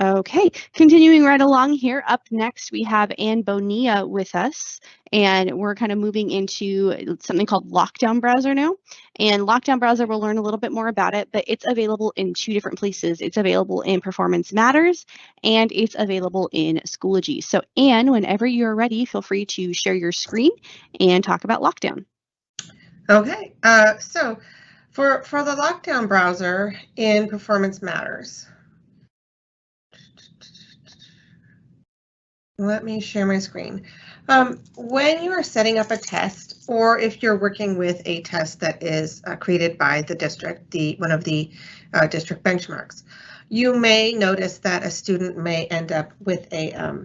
Okay, continuing right along here, up next we have Anne Bonilla with us, and we're kind of moving into something called Lockdown Browser now. And Lockdown Browser, we'll learn a little bit more about it, but it's available in 2 different places. It's available in Performance Matters, and it's available in Schoology. So Anne, whenever you're ready, feel free to share your screen and talk about Lockdown. Okay, so for the Lockdown Browser in Performance Matters, let me share my screen. When you are setting up a test, or if you're working with a test that is created by the district, one of the district benchmarks, you may notice that a student may end up with a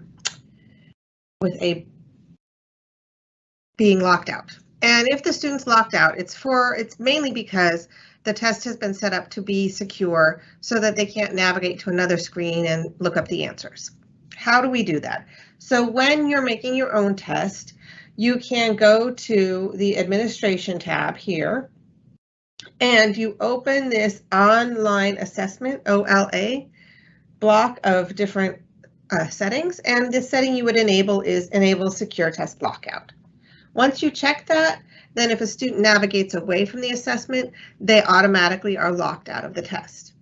being locked out. And if the student's locked out, it's mainly because the test has been set up to be secure so that they can't navigate to another screen and look up the answers. How do we do that? So when you're making your own test, you can go to the administration tab here, and you open this online assessment, OLA, block of different settings, and the setting you would enable is enable secure test lockout. Once you check that, then if a student navigates away from the assessment, they automatically are locked out of the test.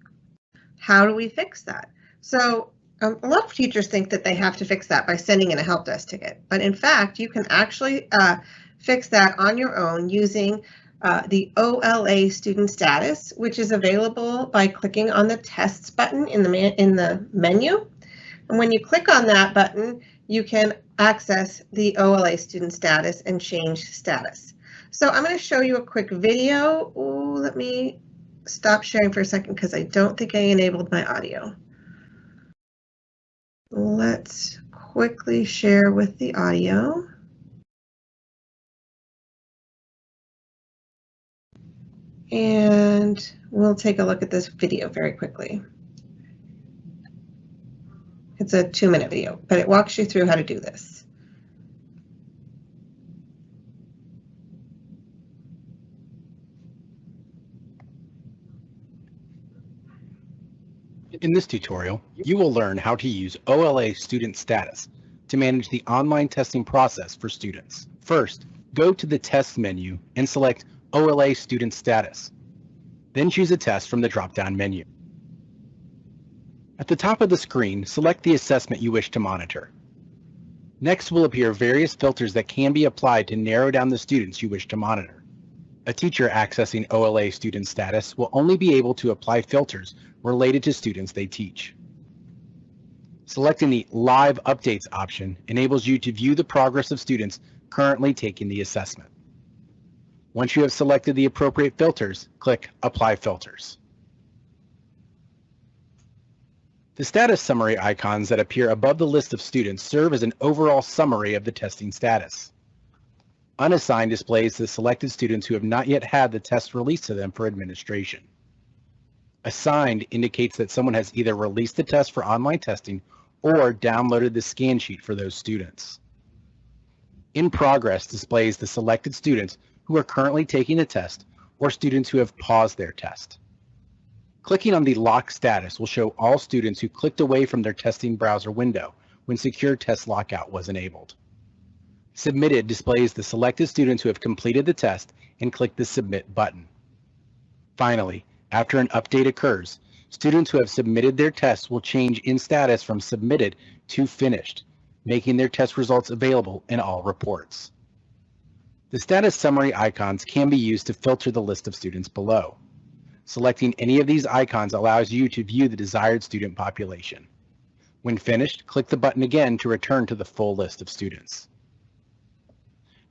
How do we fix that? So a lot of teachers think that they have to fix that by sending in a help desk ticket, but in fact, you can actually fix that on your own using the OLA student status, which is available by clicking on the tests button in the menu. And when you click on that button, you can access the OLA student status and change status. So I'm going to show you a quick video. Ooh, let me stop sharing for a second because I don't think I enabled my audio. Let's quickly share with the audio. And we'll take a look at this video very quickly. It's a 2-minute video, but it walks you through how to do this. In this tutorial, you will learn how to use OLA Student Status to manage the online testing process for students. First, go to the Test menu and select OLA Student Status. Then choose a test from the drop-down menu. At the top of the screen, select the assessment you wish to monitor. Next will appear various filters that can be applied to narrow down the students you wish to monitor. A teacher accessing OLA Student Status will only be able to apply filters related to students they teach. Selecting the Live Updates option enables you to view the progress of students currently taking the assessment. Once you have selected the appropriate filters, click Apply Filters. The status summary icons that appear above the list of students serve as an overall summary of the testing status. Unassigned displays the selected students who have not yet had the test released to them for administration. Assigned indicates that someone has either released the test for online testing or downloaded the scan sheet for those students. In Progress displays the selected students who are currently taking the test or students who have paused their test. Clicking on the Lock status will show all students who clicked away from their testing browser window when Secure Test Lockout was enabled. Submitted displays the selected students who have completed the test and click the Submit button. Finally, after an update occurs, students who have submitted their tests will change in status from submitted to finished, making their test results available in all reports. The status summary icons can be used to filter the list of students below. Selecting any of these icons allows you to view the desired student population. When finished, click the button again to return to the full list of students.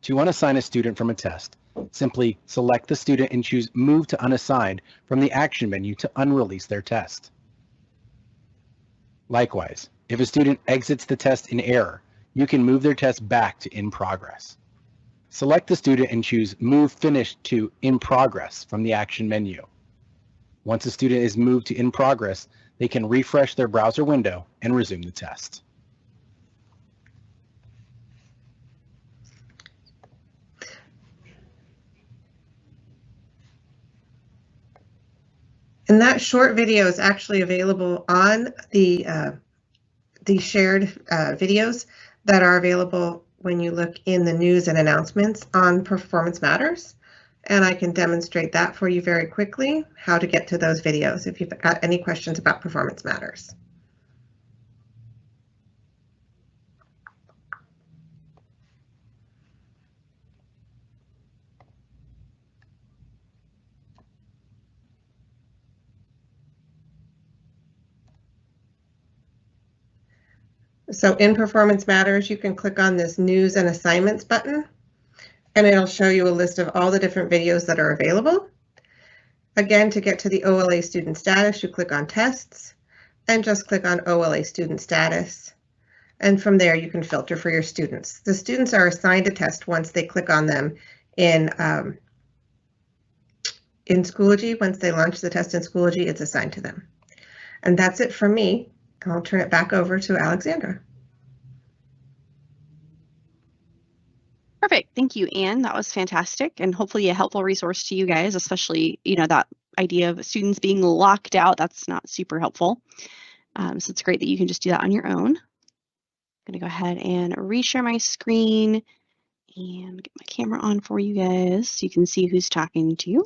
To unassign a student from a test, simply select the student and choose Move to Unassigned from the Action menu to unrelease their test. Likewise, if a student exits the test in error, you can move their test back to In Progress. Select the student and choose Move Finished to In Progress from the Action menu. Once a student is moved to In Progress, they can refresh their browser window and resume the test. And that short video is actually available on the the shared videos that are available when you look in the news and announcements on Performance Matters. And I can demonstrate that for you very quickly, how to get to those videos if you've got any questions about Performance Matters. So in Performance Matters, you can click on this News and Assignments button, and it'll show you a list of all the different videos that are available. Again, to get to the OLA student status, you click on Tests and just click on OLA student status. And from there, you can filter for your students. The students are assigned a test once they click on them in Schoology. Once they launch the test in Schoology, it's assigned to them. And that's it from me. I'll turn it back over to Alexandra. Perfect. Thank you, Anne. That was fantastic and hopefully a helpful resource to you guys, especially, that idea of students being locked out. That's not super helpful. So it's great that you can just do that on your own. I'm going to go ahead and reshare my screen and get my camera on for you guys so you can see who's talking to you.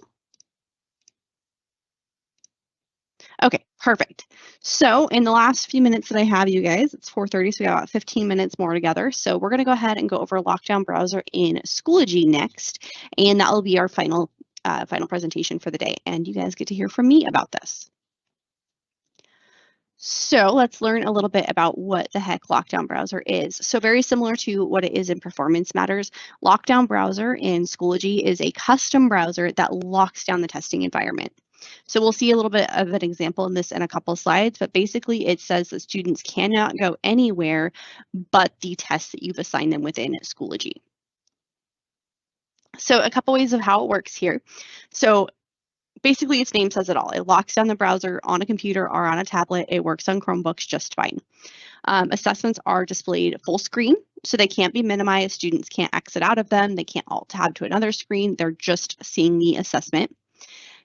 Okay, perfect. So in the last few minutes that I have, you guys, it's 4:30, so we got about 15 minutes more together. So we're going to go ahead and go over Lockdown Browser in Schoology next, and that will be our final presentation for the day. And you guys get to hear from me about this. So let's learn a little bit about what the heck Lockdown Browser is. So very similar to what it is in Performance Matters, Lockdown Browser in Schoology is a custom browser that locks down the testing environment. So we'll see a little bit of an example in this in a couple of slides, but basically it says that students cannot go anywhere but the tests that you've assigned them within Schoology. So a couple ways of how it works here. So basically its name says it all. It locks down the browser on a computer or on a tablet. It works on Chromebooks just fine. Assessments are displayed full screen, so they can't be minimized. Students can't exit out of them. They can't alt tab to another screen. They're just seeing the assessment.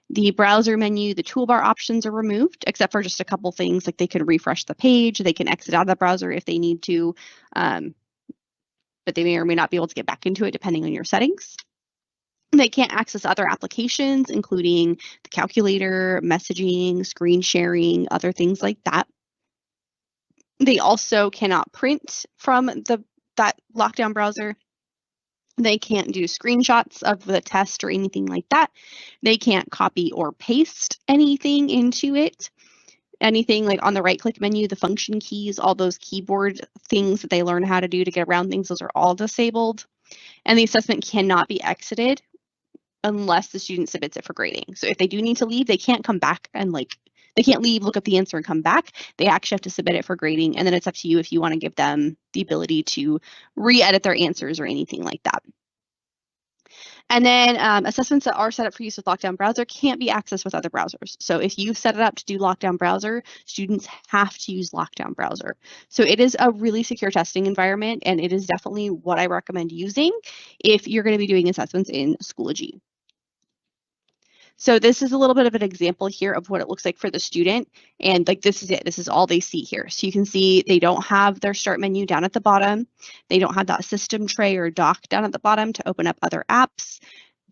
The browser menu, the toolbar options are removed, except for just a couple things, like they can refresh the page, they can exit out of the browser if they need to, but they may or may not be able to get back into it depending on your settings. They can't access other applications, including the calculator, messaging, screen sharing, other things like that. They also cannot print from that lockdown browser. They can't do screenshots of the test or anything like that. They can't copy or paste anything into it. Anything like on the right-click menu, the function keys, all those keyboard things that they learn how to do to get around things, those are all disabled. And the assessment cannot be exited unless the student submits it for grading. So if they do need to leave, they can't come back and they can't leave, look up the answer and come back. They actually have to submit it for grading, and then it's up to you if you want to give them the ability to re-edit their answers or anything like that. And then assessments that are set up for use with Lockdown Browser can't be accessed with other browsers. So if you set it up to do Lockdown Browser, students have to use Lockdown Browser. So it is a really secure testing environment, and it is definitely what I recommend using if you're going to be doing assessments in Schoology. So this is a little bit of an example here of what it looks like for the student. And this is it. This is all they see here. So you can see they don't have their start menu down at the bottom. They don't have that system tray or dock down at the bottom to open up other apps.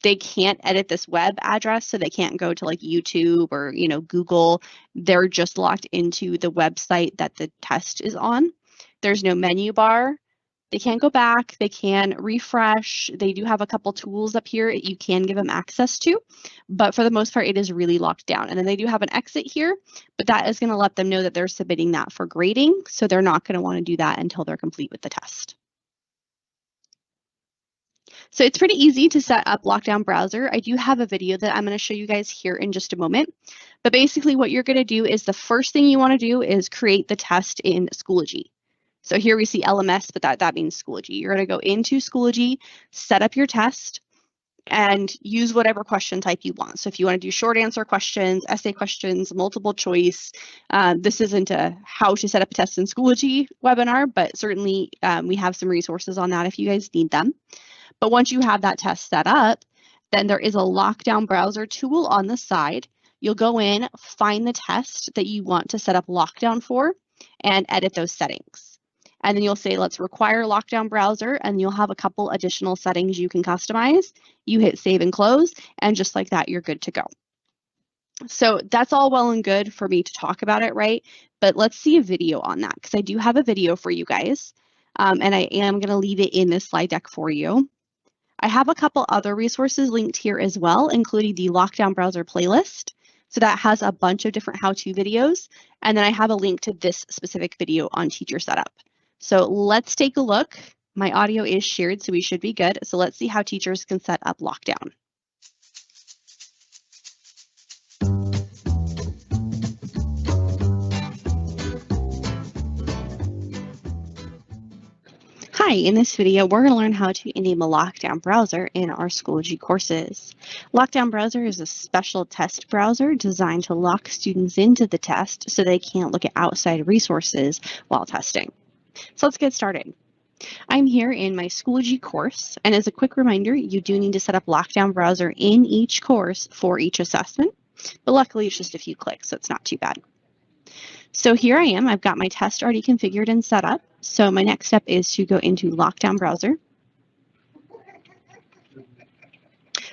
They can't edit this web address, so they can't go to YouTube or Google. They're just locked into the website that the test is on. There's no menu bar. They can't go back, they can refresh. They do have a couple tools up here you can give them access to, but for the most part, it is really locked down. And then they do have an exit here, but that is going to let them know that they're submitting that for grading. So they're not going to want to do that until they're complete with the test. So it's pretty easy to set up Lockdown Browser. I do have a video that I'm going to show you guys here in just a moment. But basically what you're going to do is the first thing you want to do is create the test in Schoology. So here we see LMS, but that means Schoology. You're going to go into Schoology, set up your test, and use whatever question type you want. So if you want to do short answer questions, essay questions, multiple choice, this isn't a how to set up a test in Schoology webinar, but certainly we have some resources on that if you guys need them. But once you have that test set up, then there is a Lockdown Browser tool on the side. You'll go in, find the test that you want to set up lockdown for, and edit those settings. And then you'll say, let's require lockdown browser, and you'll have a couple additional settings you can customize. You hit save and close, and just like that, you're good to go. So that's all well and good for me to talk about it, right? But let's see a video on that, because I do have a video for you guys, and I am going to leave it in this slide deck for you. I have a couple other resources linked here as well, including the Lockdown Browser playlist. So that has a bunch of different how-to videos. And then I have a link to this specific video on teacher setup. So let's take a look. My audio is shared, so we should be good. So let's see how teachers can set up lockdown. Hi, in this video, we're going to learn how to enable Lockdown Browser in our Schoology courses. Lockdown Browser is a special test browser designed to lock students into the test so they can't look at outside resources while testing. So let's get started. I'm here in my Schoology course, and as a quick reminder, you do need to set up Lockdown Browser in each course for each assessment, but luckily it's just a few clicks, so it's not too bad. So here I am, I've got my test already configured and set up. So my next step is to go into Lockdown Browser.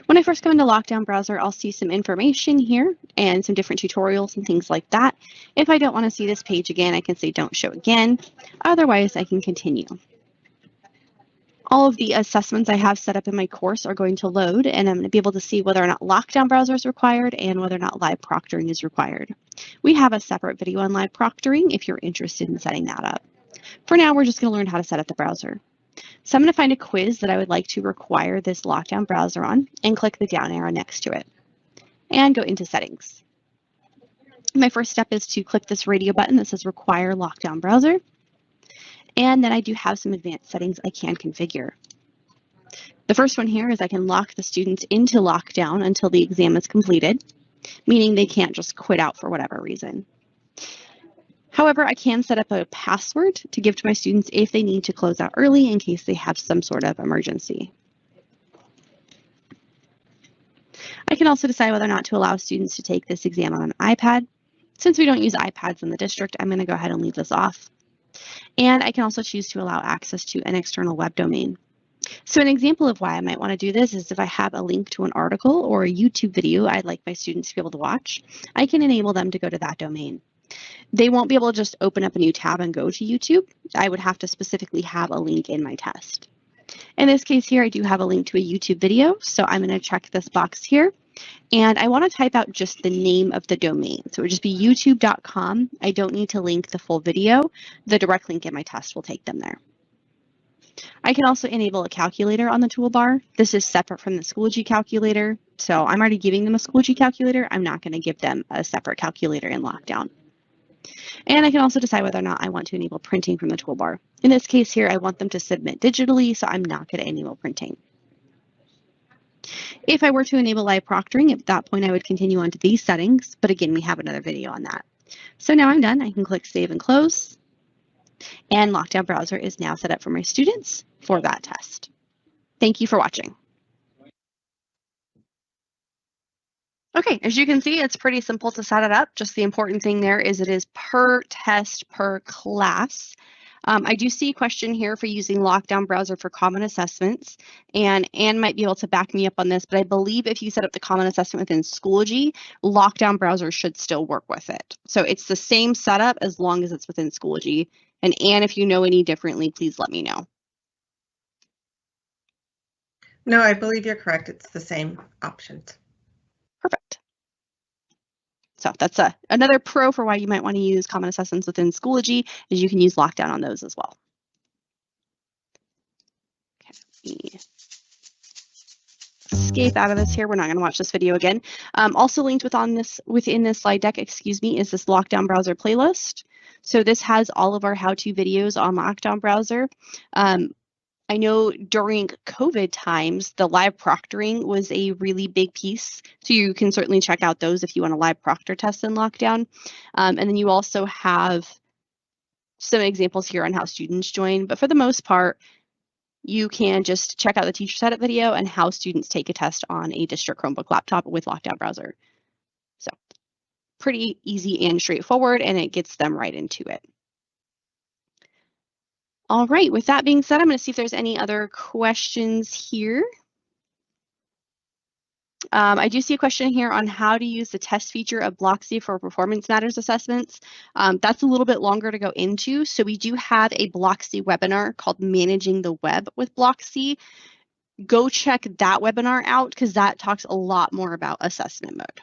When I first go into Lockdown Browser, I'll see some information here and some different tutorials and things like that. If I don't want to see this page again, I can say don't show again. Otherwise, I can continue. All of the assessments I have set up in my course are going to load, and I'm going to be able to see whether or not Lockdown Browser is required and whether or not live proctoring is required. We have a separate video on live proctoring if you're interested in setting that up. For now, we're just going to learn how to set up the browser. So I'm going to find a quiz that I would like to require this Lockdown Browser on and click the down arrow next to it and go into settings. My first step is to click this radio button that says require Lockdown Browser. And then I do have some advanced settings I can configure. The first one here is I can lock the students into lockdown until the exam is completed, meaning they can't just quit out for whatever reason. However, I can set up a password to give to my students if they need to close out early in case they have some sort of emergency. I can also decide whether or not to allow students to take this exam on an iPad. Since we don't use iPads in the district, I'm going to go ahead and leave this off. And I can also choose to allow access to an external web domain. So an example of why I might want to do this is if I have a link to an article or a YouTube video I'd like my students to be able to watch, I can enable them to go to that domain. They won't be able to just open up a new tab and go to YouTube. I would have to specifically have a link in my test. In this case here, I do have a link to a YouTube video, so I'm going to check this box here. And I want to type out just the name of the domain. So it would just be youtube.com. I don't need to link the full video. The direct link in my test will take them there. I can also enable a calculator on the toolbar. This is separate from the Schoology calculator. So I'm already giving them a Schoology calculator. I'm not going to give them a separate calculator in Lockdown. And I can also decide whether or not I want to enable printing from the toolbar. In this case here, I want them to submit digitally, so I'm not going to enable printing. If I were to enable live proctoring, at that point I would continue on to these settings, but again, we have another video on that. So now I'm done. I can click save and close, and Lockdown Browser is now set up for my students for that test. Thank you for watching. Okay, as you can see, it's pretty simple to set it up. Just the important thing there is it is per test per class. I do see a question here for using Lockdown Browser for common assessments, and Anne might be able to back me up on this, but I believe if you set up the common assessment within Schoology, Lockdown Browser should still work with it. So it's the same setup as long as it's within Schoology. And Anne, if you know any differently, please let me know. No, I believe you're correct. It's the same options. Perfect. So that's another pro for why you might want to use common assessments within Schoology, is you can use Lockdown on those as well. Okay, escape out of this here. We're not going to watch this video again. Also linked within this slide deck, excuse me, is this Lockdown Browser playlist. So this has all of our how-to videos on Lockdown Browser. I know during COVID times, the live proctoring was a really big piece. So you can certainly check out those if you want a live proctor test in Lockdown. And then you also have some examples here on how students join. But for the most part, you can just check out the teacher setup video and how students take a test on a district Chromebook laptop with Lockdown Browser. So pretty easy and straightforward, and it gets them right into it. All right, with that being said, I'm going to see if there's any other questions here. I do see a question here on how to use the test feature of Blocksy for performance matters assessments. That's a little bit longer to go into. So we do have a Blocksy webinar called Managing the Web with Blocksy. Go check that webinar out because that talks a lot more about assessment mode.